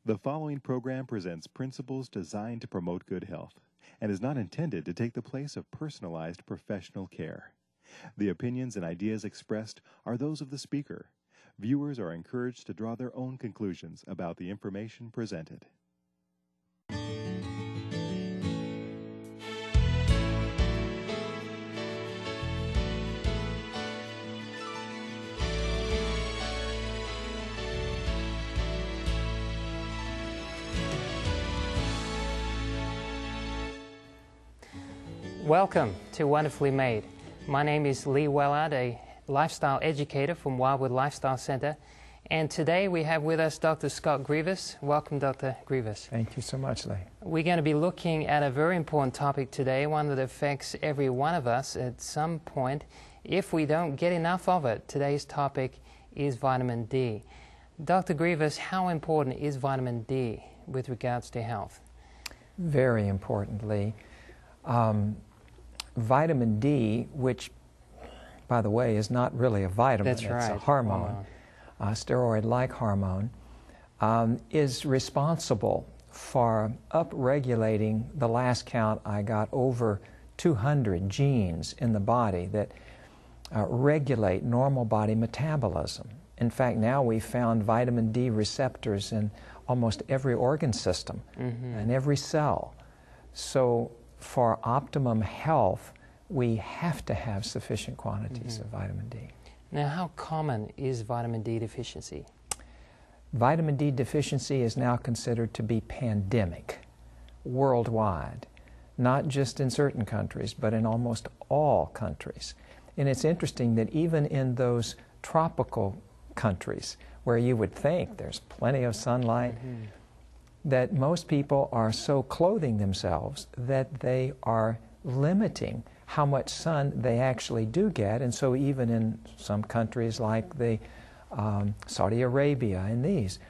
The following program presents principles designed to promote good health and is not intended to take the place of personalized professional care. The opinions and ideas expressed are those of the speaker. Viewers are encouraged to draw their own conclusions about the information presented. Welcome to Wonderfully Made. My name is Lee Wellard, a lifestyle educator from Wildwood Lifestyle Center, and today we have with us Dr. Scott Grievous. Welcome, Dr. Grievous. Thank you so much, Lee. We're going to be looking at a very important topic today, one that affects every one of us at some point if we don't get enough of it. Today's topic is vitamin D. Dr. Grievous, how important is vitamin D with regards to health? Very importantly. Vitamin D, which, by the way, is not really a vitamin, That's right. It's a hormone, steroid-like hormone, is responsible for upregulating, the last count I got, over 200 genes in the body that regulate normal body metabolism. In fact, now we've found vitamin D receptors in almost every organ system and every cell. So for optimum health, we have to have sufficient quantities of vitamin D. Now, how common is vitamin D deficiency? Vitamin D deficiency is now considered to be pandemic worldwide, not just in certain countries, but in almost all countries. And it's interesting that even in those tropical countries where you would think there's plenty of sunlight, that most people are so clothing themselves that they are limiting how much sun they actually do get. And so even in some countries like the Saudi Arabia and these,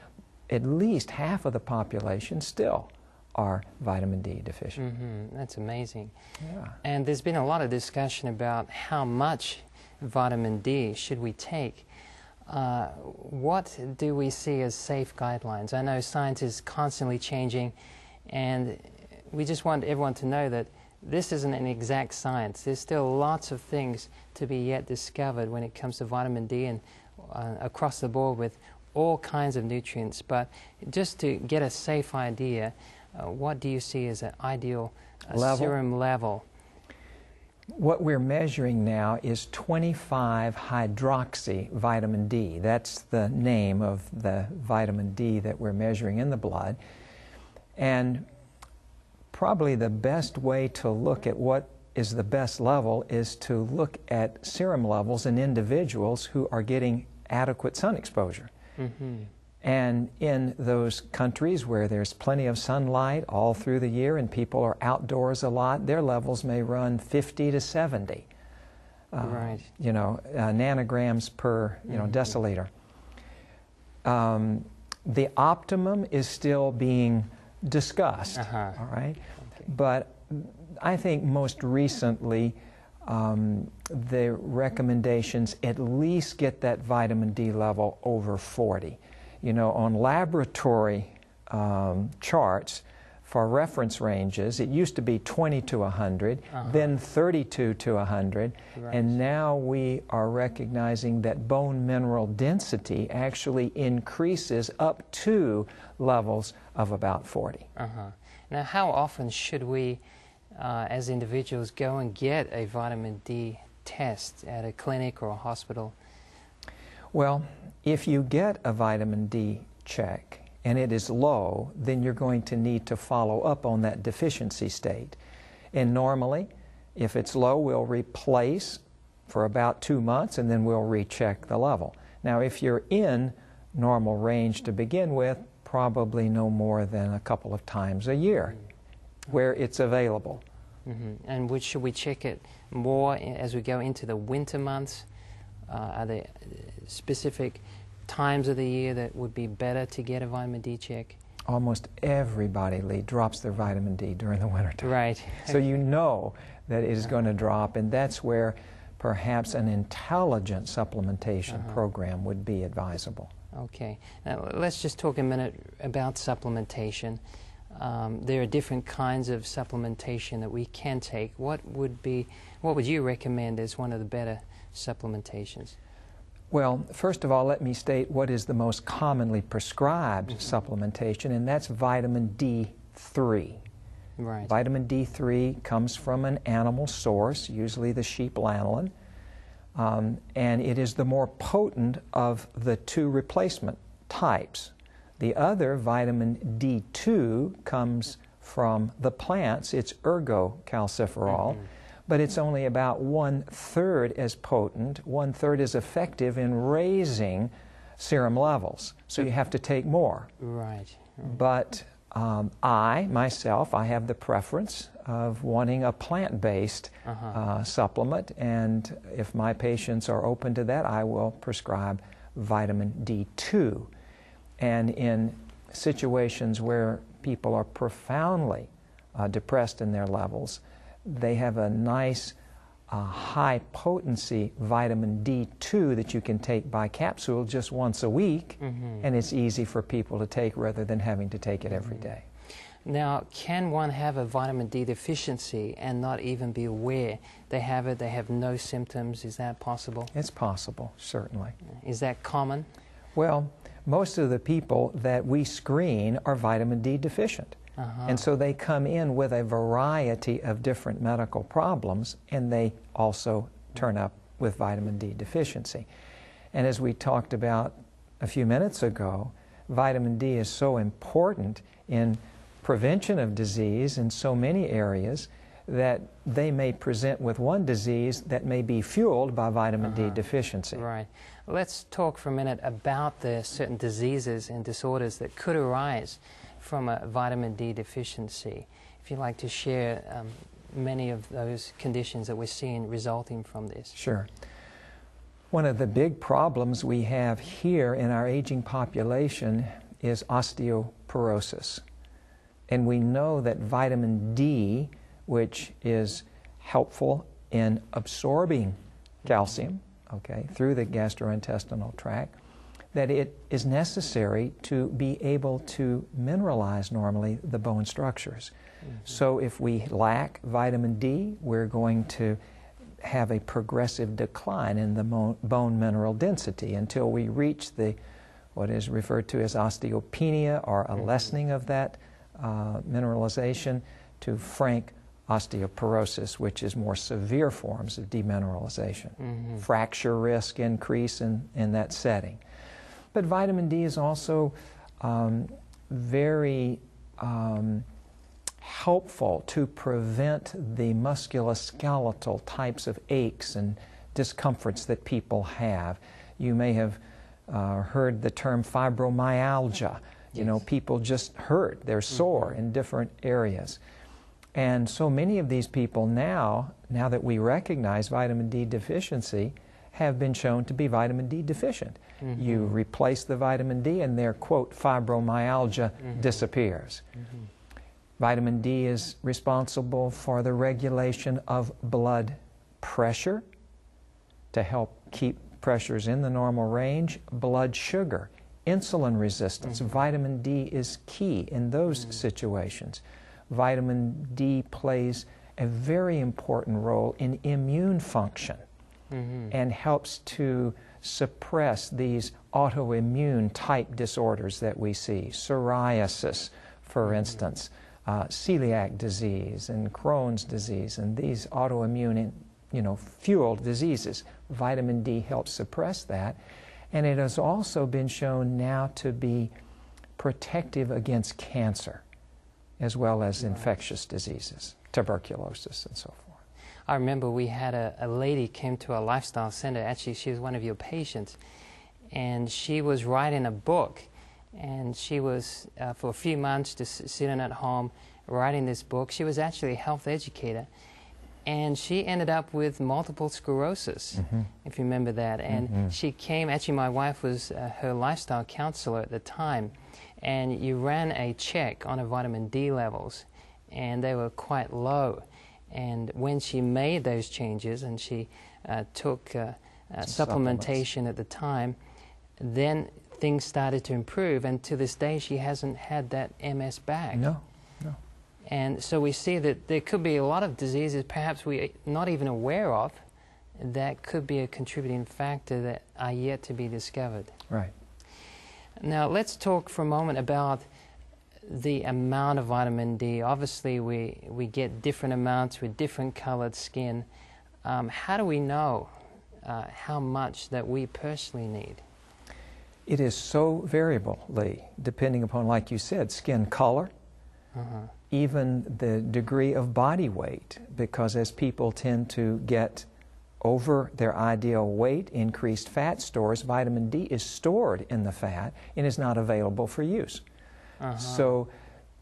at least half of the population still are vitamin D deficient. That's amazing. Yeah. And there's been a lot of discussion about how much vitamin D should we take. What do we see as safe guidelines? I know science is constantly changing, and we just want everyone to know that this isn't an exact science. There's still lots of things to be yet discovered when it comes to vitamin D and across the board with all kinds of nutrients. But just to get a safe idea, what do you see as an ideal serum level? What we're measuring now is 25-hydroxy vitamin D. That's the name of the vitamin D that we're measuring in the blood. And probably the best way to look at what is the best level is to look at serum levels in individuals who are getting adequate sun exposure. And in those countries where there's plenty of sunlight all through the year and people are outdoors a lot, their levels may run 50 to 70, nanograms per deciliter. The optimum is still being discussed, all right? Okay. But I think most recently the recommendations at least get that vitamin D level over 40. You know, on laboratory charts for reference ranges, it used to be 20 to 100, then 32 to 100, and now we are recognizing that bone mineral density actually increases up to levels of about 40. Now, how often should we, as individuals, go and get a vitamin D test at a clinic or a hospital? Well, if you get a vitamin D check and it is low, then you're going to need to follow up on that deficiency state. And normally, if it's low, we'll replace for about 2 months and then we'll recheck the level. Now, if you're in normal range to begin with, probably no more than a couple of times a year where it's available. And should we check it more as we go into the winter months? Are there specific times of the year that would be better to get a vitamin D check? Almost everybody, Lee, drops their vitamin D during the winter time. Right. So you know that it is going to drop, and that's where perhaps an intelligent supplementation program would be advisable. Okay. Now, let's just talk a minute about supplementation. There are different kinds of supplementation that we can take. What would you recommend as one of the better supplementations? Well, first of all, let me state what is the most commonly prescribed supplementation, and that's vitamin D3. Right. Vitamin D3 comes from an animal source, usually the sheep lanolin, and it is the more potent of the two replacement types. The other, vitamin D2, comes from the plants. It's ergocalciferol, but it's only about 1/3 as potent, 1/3 as effective in raising serum levels. So you have to take more. Right. But I, myself, I have the preference of wanting a plant-based supplement, and if my patients are open to that, I will prescribe vitamin D2. And in situations where people are profoundly depressed in their levels, they have a nice high-potency vitamin D2 that you can take by capsule just once a week, and it's easy for people to take rather than having to take it every day. Now, can one have a vitamin D deficiency and not even be aware they have it, they have no symptoms? Is that possible? It's possible, certainly. Is that common? Well, most of the people that we screen are vitamin D deficient. And so they come in with a variety of different medical problems, and they also turn up with vitamin D deficiency. And as we talked about a few minutes ago, vitamin D is so important in prevention of disease in so many areas that they may present with one disease that may be fueled by vitamin D deficiency. Right. Let's talk for a minute about the certain diseases and disorders that could arise from a vitamin D deficiency. If you'd like to share many of those conditions that we're seeing resulting from this. Sure. One of the big problems we have here in our aging population is osteoporosis. And we know that vitamin D, which is helpful in absorbing calcium, through the gastrointestinal tract, that it is necessary to be able to mineralize normally the bone structures. So if we lack vitamin D, we're going to have a progressive decline in the bone mineral density until we reach what is referred to as osteopenia, or a lessening of that mineralization, to frank osteoporosis, which is more severe forms of demineralization. Fracture risk increase in that setting. But vitamin D is also very helpful to prevent the musculoskeletal types of aches and discomforts that people have. You may have heard the term fibromyalgia. You know, people just hurt, they're sore in different areas. And so many of these people now that we recognize vitamin D deficiency, have been shown to be vitamin D deficient. You replace the vitamin D and their, quote, fibromyalgia disappears. Vitamin D is responsible for the regulation of blood pressure to help keep pressures in the normal range, blood sugar, insulin resistance. Vitamin D is key in those situations. Vitamin D plays a very important role in immune function and helps to suppress these autoimmune type disorders that we see. Psoriasis, for instance, celiac disease and Crohn's disease, and these autoimmune, fueled diseases. Vitamin D helps suppress that. And it has also been shown now to be protective against cancer, as well as infectious diseases, tuberculosis and so forth. I remember we had a lady came to our lifestyle center. Actually, she was one of your patients, and she was writing a book, and she was for a few months just sitting at home writing this book. She was actually a health educator, and she ended up with multiple sclerosis, if you remember that. And she came, actually my wife was her lifestyle counselor at the time, and you ran a check on her vitamin D levels, and they were quite low. And when she made those changes, and she took supplementation at the time, then things started to improve, and to this day she hasn't had that MS back. No, no. And so we see that there could be a lot of diseases perhaps we're not even aware of that could be a contributing factor that are yet to be discovered. Right. Now let's talk for a moment about the amount of vitamin D. Obviously we get different amounts with different colored skin. How do we know how much that we personally need? It is so variable, Lee, depending upon, like you said, skin color, even the degree of body weight, because as people tend to get over their ideal weight, increased fat stores, vitamin D is stored in the fat and is not available for use. So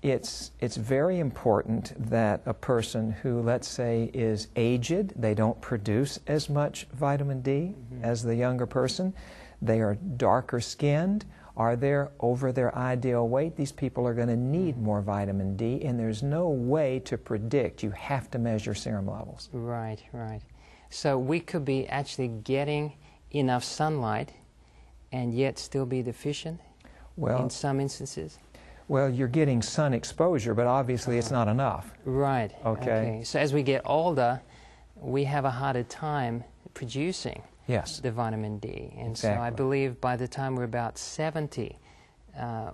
it's very important that a person who, let's say, is aged, they don't produce as much vitamin D as the younger person, they are darker skinned, are they over their ideal weight, these people are going to need more vitamin D, and there's no way to predict. You have to measure serum levels. Right, right. So we could be actually getting enough sunlight and yet still be deficient in some instances? Well, you're getting sun exposure, but obviously it's not enough. Right. Okay. So as we get older, we have a harder time producing the vitamin D. And so I believe by the time we're about 70,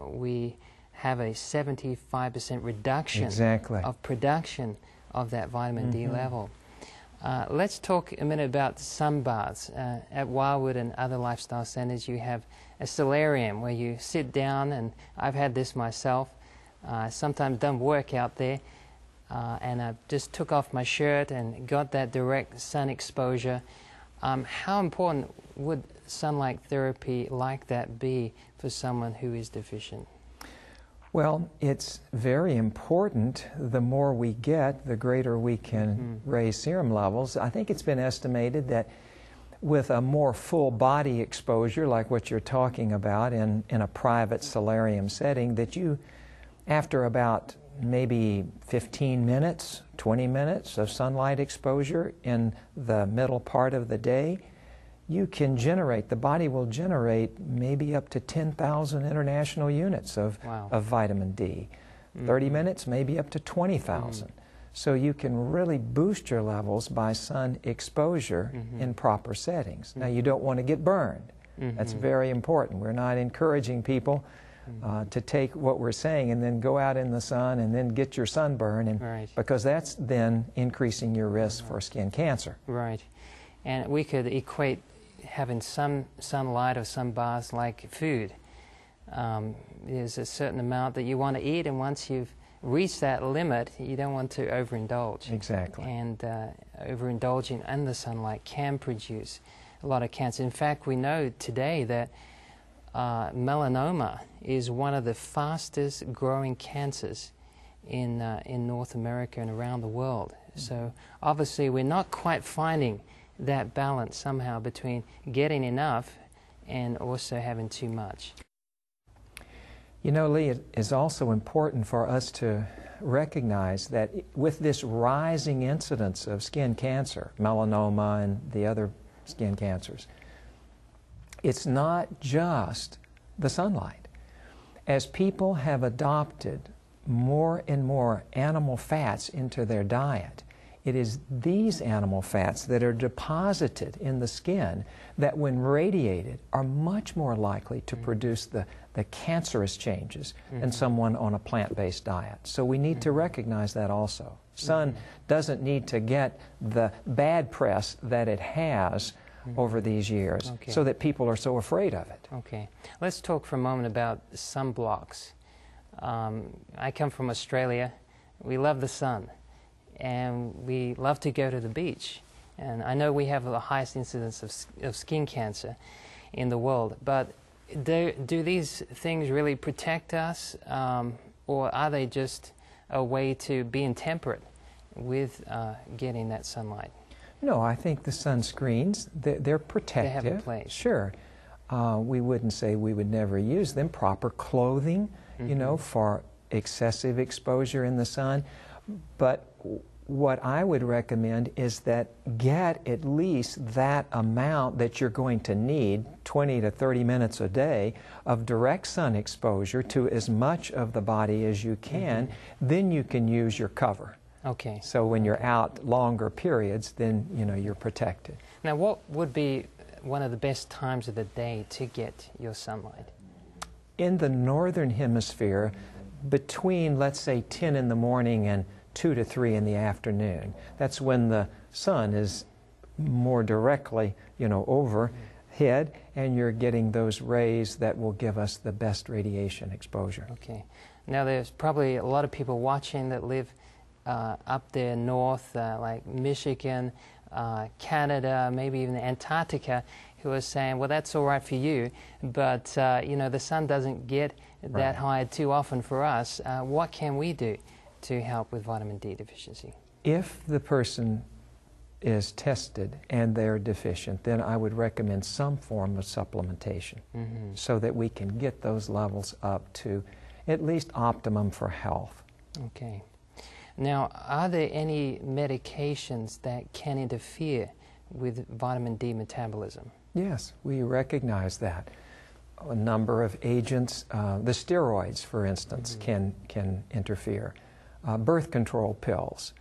we have a 75% reduction of production of that vitamin D level. Let's talk a minute about sunbaths. At Wildwood and other lifestyle centers, you have a solarium where you sit down, and I've had this myself. Sometimes done work out there, and I just took off my shirt and got that direct sun exposure. How important would sunlight therapy like that be for someone who is deficient? Well, it's very important. The more we get, the greater we can raise serum levels. I think it's been estimated that with a more full body exposure, like what you're talking about in a private solarium setting, that you, after about maybe 15 minutes, 20 minutes of sunlight exposure in the middle part of the day, you can generate, the body will generate maybe up to 10,000 international units of vitamin D. 30 minutes, maybe up to 20,000. So you can really boost your levels by sun exposure in proper settings. Now, you don't want to get burned. That's very important. We're not encouraging people to take what we're saying and then go out in the sun and then get your sunburn, and because that's then increasing your risk for skin cancer. Right. And we could equate having some sunlight or sun baths like food. There's a certain amount that you want to eat, and once you've reached that limit, you don't want to overindulge. Exactly. And overindulging in the sunlight can produce a lot of cancer. In fact, we know today that melanoma is one of the fastest growing cancers in North America and around the world. So obviously we're not quite finding that balance somehow between getting enough and also having too much. You know, Lee, it is also important for us to recognize that with this rising incidence of skin cancer, melanoma and the other skin cancers, it's not just the sunlight. As people have adopted more and more animal fats into their diet, it is these animal fats that are deposited in the skin that, when radiated, are much more likely to produce the cancerous changes than someone on a plant-based diet. So we need to recognize that also. Sun doesn't need to get the bad press that it has over these years so that people are so afraid of it. Okay. Let's talk for a moment about sunblocks. I come from Australia. We love the sun, and we love to go to the beach. And I know we have the highest incidence of skin cancer in the world, but do these things really protect us, or are they just a way to be intemperate with getting that sunlight? No, I think the sunscreens, they're protective. They have a place. Sure. We wouldn't say we would never use them. Proper clothing, you know, for excessive exposure in the sun. But what I would recommend is that get at least that amount that you're going to need, 20 to 30 minutes a day, of direct sun exposure to as much of the body as you can. Then you can use your cover. Okay. So when you're out longer periods, then you're protected. Now, what would be one of the best times of the day to get your sunlight? In the northern hemisphere, between, let's say, 10 in the morning and 2 to 3 in the afternoon. That's when the sun is more directly, overhead, and you're getting those rays that will give us the best radiation exposure. Okay. Now, there's probably a lot of people watching that live up there north, like Michigan, Canada, maybe even Antarctica, who are saying, well, that's all right for you, but, the sun doesn't get that high too often for us. What can we do to help with vitamin D deficiency? If the person is tested and they're deficient, then I would recommend some form of supplementation so that we can get those levels up to at least optimum for health. Okay. Now, are there any medications that can interfere with vitamin D metabolism? Yes, we recognize that. A number of agents, the steroids, for instance, can interfere. Birth control pills,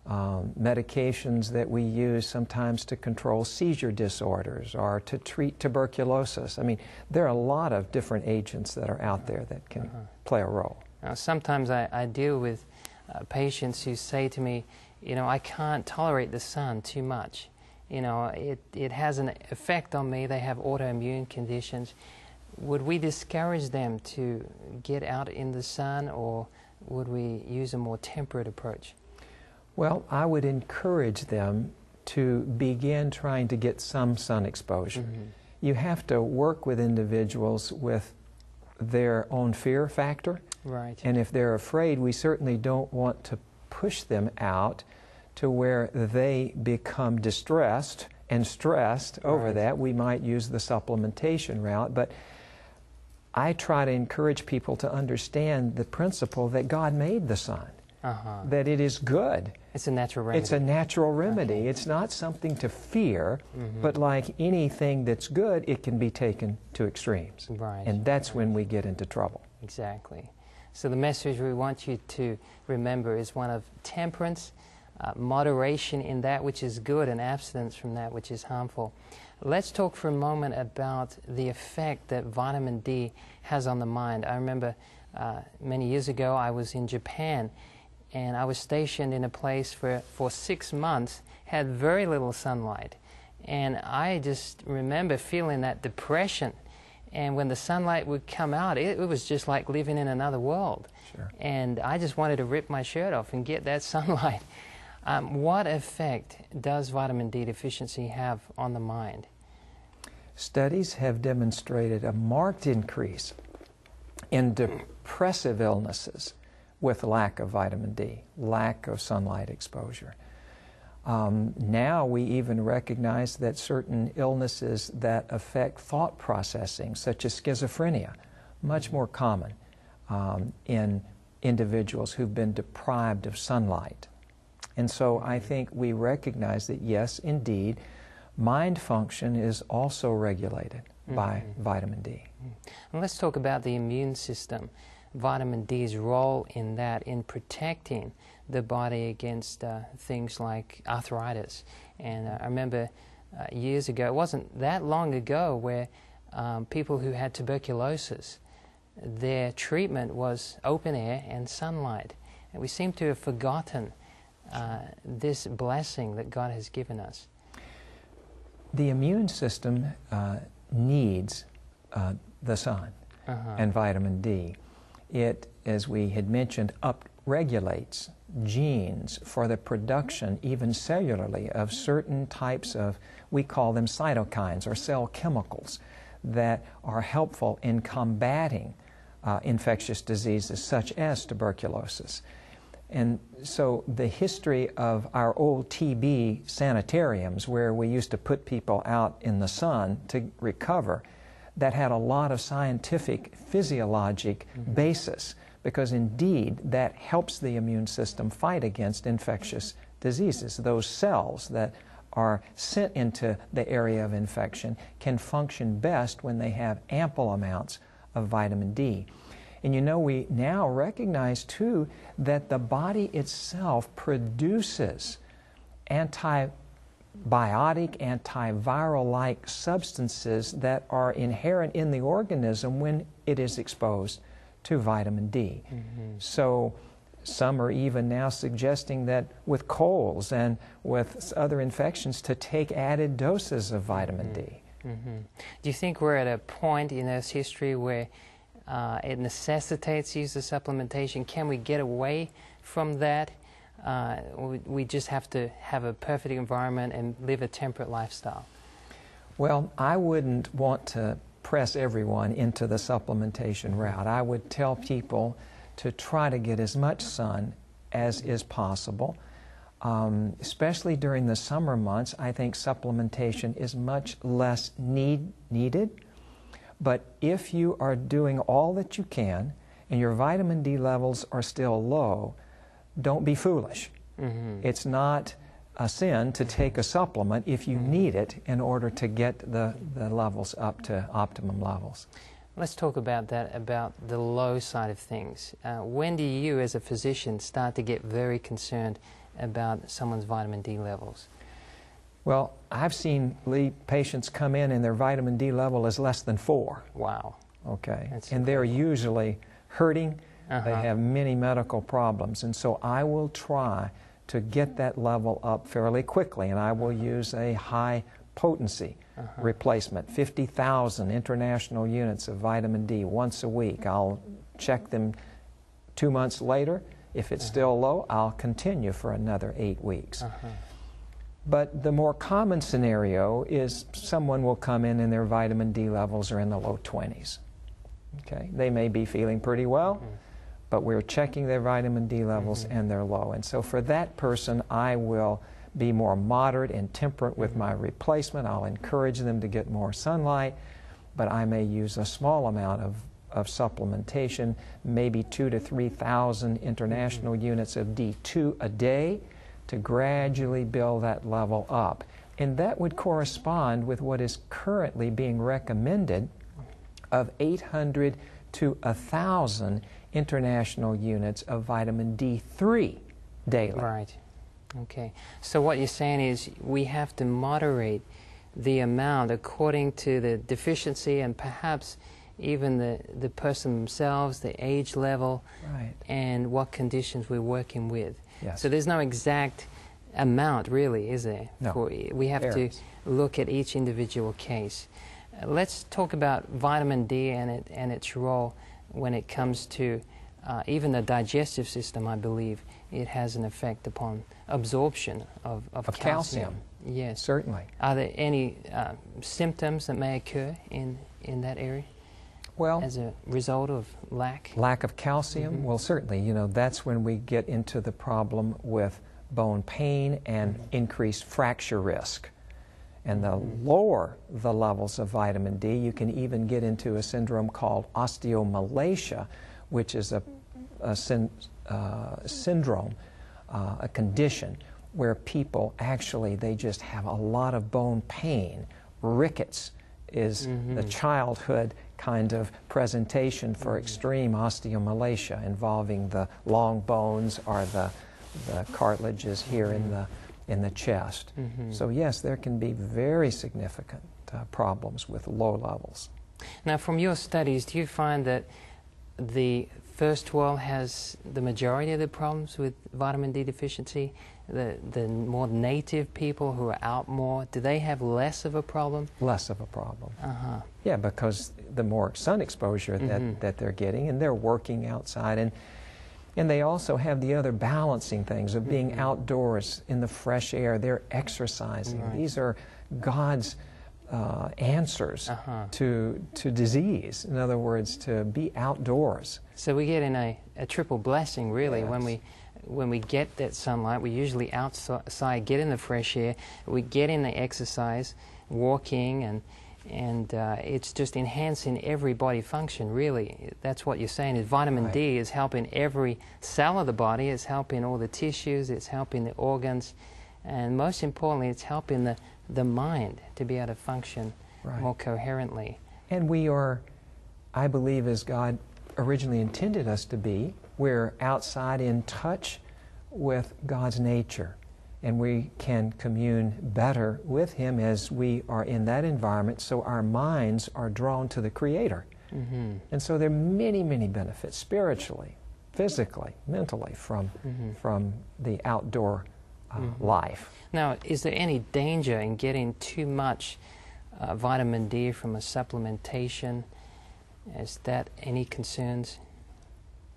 medications that we use sometimes to control seizure disorders or to treat tuberculosis. I mean, there are a lot of different agents that are out there that can play a role. Now, sometimes I deal with patients who say to me, I can't tolerate the sun too much. It has an effect on me. They have autoimmune conditions. Would we discourage them to get out in the sun, or would we use a more temperate approach? Well, I would encourage them to begin trying to get some sun exposure. You have to work with individuals with their own fear factor. Right. And if they're afraid, we certainly don't want to push them out to where they become distressed and stressed over that. We might use the supplementation route, but I try to encourage people to understand the principle that God made the sun, that it is good. It's a natural remedy. It's a natural remedy. It's not something to fear, but like anything that's good, it can be taken to extremes. Right. And that's when we get into trouble. Exactly. So the message we want you to remember is one of temperance, moderation in that which is good, and abstinence from that which is harmful. Let's talk for a moment about the effect that vitamin D has on the mind. I remember many years ago I was in Japan, and I was stationed in a place for 6 months, had very little sunlight. And I just remember feeling that depression. And when the sunlight would come out, it was just like living in another world. Sure. And I just wanted to rip my shirt off and get that sunlight. What effect does vitamin D deficiency have on the mind? Studies have demonstrated a marked increase in depressive illnesses with lack of vitamin D, lack of sunlight exposure. Now we even recognize that certain illnesses that affect thought processing, such as schizophrenia, much more common in individuals who've been deprived of sunlight. And so I think we recognize that, yes, indeed, mind function is also regulated by vitamin D. And let's talk about the immune system, vitamin D's role in that, in protecting the body against things like arthritis. And I remember years ago, it wasn't that long ago, where people who had tuberculosis, their treatment was open air and sunlight. And we seem to have forgotten this blessing that God has given us. The immune system needs the sun and vitamin D. It, as we had mentioned, upregulates genes for the production, even cellularly, of certain types of, we call them cytokines or cell chemicals, that are helpful in combating infectious diseases such as tuberculosis. And so the history of our old TB sanitariums, where we used to put people out in the sun to recover, that had a lot of scientific, physiologic basis, because indeed that helps the immune system fight against infectious diseases. Those cells that are sent into the area of infection can function best when they have ample amounts of vitamin D. And you know, we now recognize too that the body itself produces antibiotic, antiviral-like substances that are inherent in the organism when it is exposed to vitamin D. So some are even now suggesting that with colds and with other infections to take added doses of vitamin D. Do you think we're at a point in Earth's history where it necessitates use of supplementation? Can we get away from that? We just have to have a perfect environment and live a temperate lifestyle? Well, I wouldn't want to press everyone into the supplementation route. I would tell people to try to get as much sun as is possible. Especially during the summer months, I think supplementation is much less needed. But if you are doing all that you can and your vitamin D levels are still low, don't be foolish. It's not a sin to take a supplement if you need it in order to get the levels up to optimum levels. Let's talk about that, about the low side of things. When do you, as a physician, start to get very concerned about someone's vitamin D levels? Well, I've seen patients come in and their vitamin D level is less than 4. Wow. Okay. That's and they're usually hurting. They have many medical problems. And so I will try to get that level up fairly quickly, and I will use a high potency replacement, 50,000 international units of vitamin D once a week. I'll check them 2 months later. If it's still low, I'll continue for another 8 weeks. But the more common scenario is someone will come in and their vitamin D levels are in the low 20s. Okay? They may be feeling pretty well, but we're checking their vitamin D levels and they're low. And so for that person, I will be more moderate and temperate with my replacement. I'll encourage them to get more sunlight, but I may use a small amount of supplementation, maybe 2,000 to 3,000 international units of D2 a day to gradually build that level up. And that would correspond with what is currently being recommended of 800 to 1,000 international units of vitamin D3 daily. Right. Okay. So what you're saying is we have to moderate the amount according to the deficiency and perhaps even the person themselves, the age level, and what conditions we're working with. Yes. So there's no exact amount, really, is there? No. We have to look at each individual case. Let's talk about vitamin D and its role when it comes to even the digestive system. I believe it has an effect upon absorption of calcium. Yes. Certainly. Are there any symptoms that may occur in that area? Well, as a result of lack of calcium? Well, certainly. You know, that's when we get into the problem with bone pain and increased fracture risk. And the lower the levels of vitamin D, you can even get into a syndrome called osteomalacia, which is a syndrome, a condition where people actually, they just have a lot of bone pain. Rickets is the childhood kind of presentation for extreme osteomalacia involving the long bones or the cartilages here in the chest. So yes, there can be very significant problems with low levels. Now, from your studies, do you find that the first world has the majority of the problems with vitamin D deficiency? The more native people who are out more, do they have less of a problem? Less of a problem. Yeah, because the more sun exposure that they're getting, and they're working outside, and they also have the other balancing things of being outdoors in the fresh air. They're exercising. These are God's answers to disease. In other words, to be outdoors. So we get in a triple blessing, really, when we get that sunlight. We usually outside, get in the fresh air, we get in the exercise, walking, And it's just enhancing every body function, really. That's what you're saying, is vitamin D is helping every cell of the body, it's helping all the tissues, it's helping the organs, and most importantly, it's helping the mind to be able to function more coherently. And we are, I believe, as God originally intended us to be, we're outside in touch with God's nature. And we can commune better with Him as we are in that environment, so our minds are drawn to the Creator. And so there are many, many benefits, spiritually, physically, mentally, from the outdoor life. Now, is there any danger in getting too much vitamin D from a supplementation? Is that any concerns?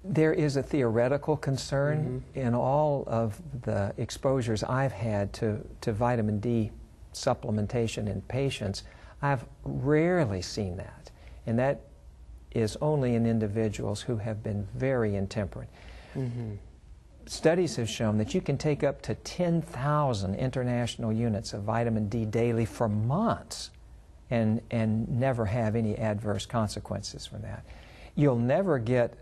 There is a theoretical concern in all of the exposures I've had to vitamin D supplementation in patients. I've rarely seen that, and that is only in individuals who have been very intemperate. Studies have shown that you can take up to 10,000 international units of vitamin D daily for months and never have any adverse consequences from that. You'll never get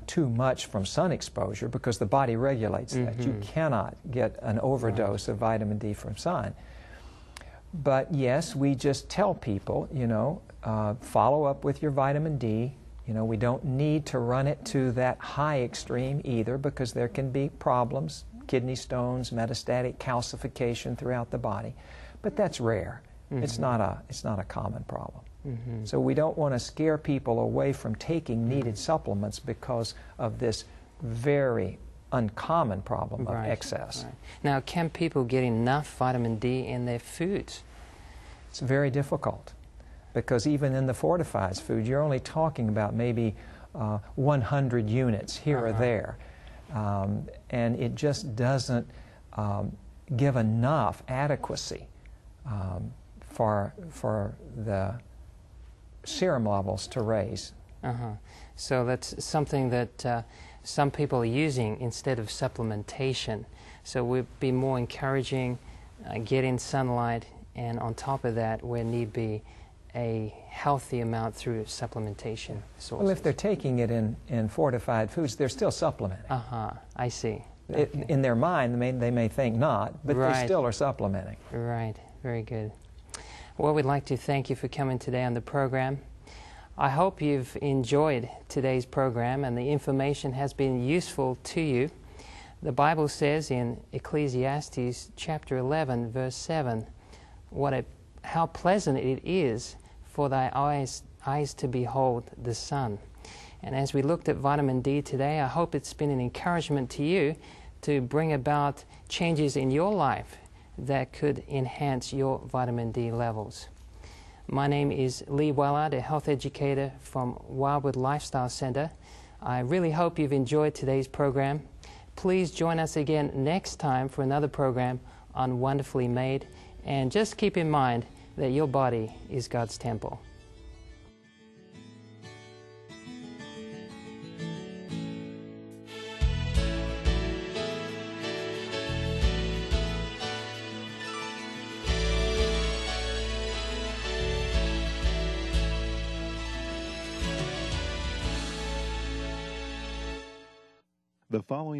too much from sun exposure because the body regulates that. You cannot get an overdose of vitamin D from sun. But yes, we just tell people, you know, follow up with your vitamin D. You know, we don't need to run it to that high extreme either, because there can be problems, kidney stones, metastatic calcification throughout the body. But that's rare. It's not a common problem. So we don't want to scare people away from taking needed supplements because of this very uncommon problem of excess. Now, can people get enough vitamin D in their foods? It's very difficult, because even in the fortified food, you're only talking about maybe 100 units here or there. And it just doesn't give enough adequacy for the serum levels to raise. So that's something that some people are using instead of supplementation. So we'd be more encouraging getting sunlight, and on top of that, where need be, a healthy amount through supplementation sources. Well, if they're taking it in fortified foods, they're still supplementing. I see. In their mind, they may think not, but they still are supplementing. Right. Very good. Well, we'd like to thank you for coming today on the program. I hope you've enjoyed today's program and the information has been useful to you. The Bible says in Ecclesiastes chapter 11, verse 7, how pleasant it is for thy eyes to behold the sun. And as we looked at vitamin D today, I hope it's been an encouragement to you to bring about changes in your life that could enhance your vitamin D levels. My name is Lee Wellard, a health educator from Wildwood Lifestyle Center. I really hope you've enjoyed today's program. Please join us again next time for another program on Wonderfully Made. And just keep in mind that your body is God's temple. The following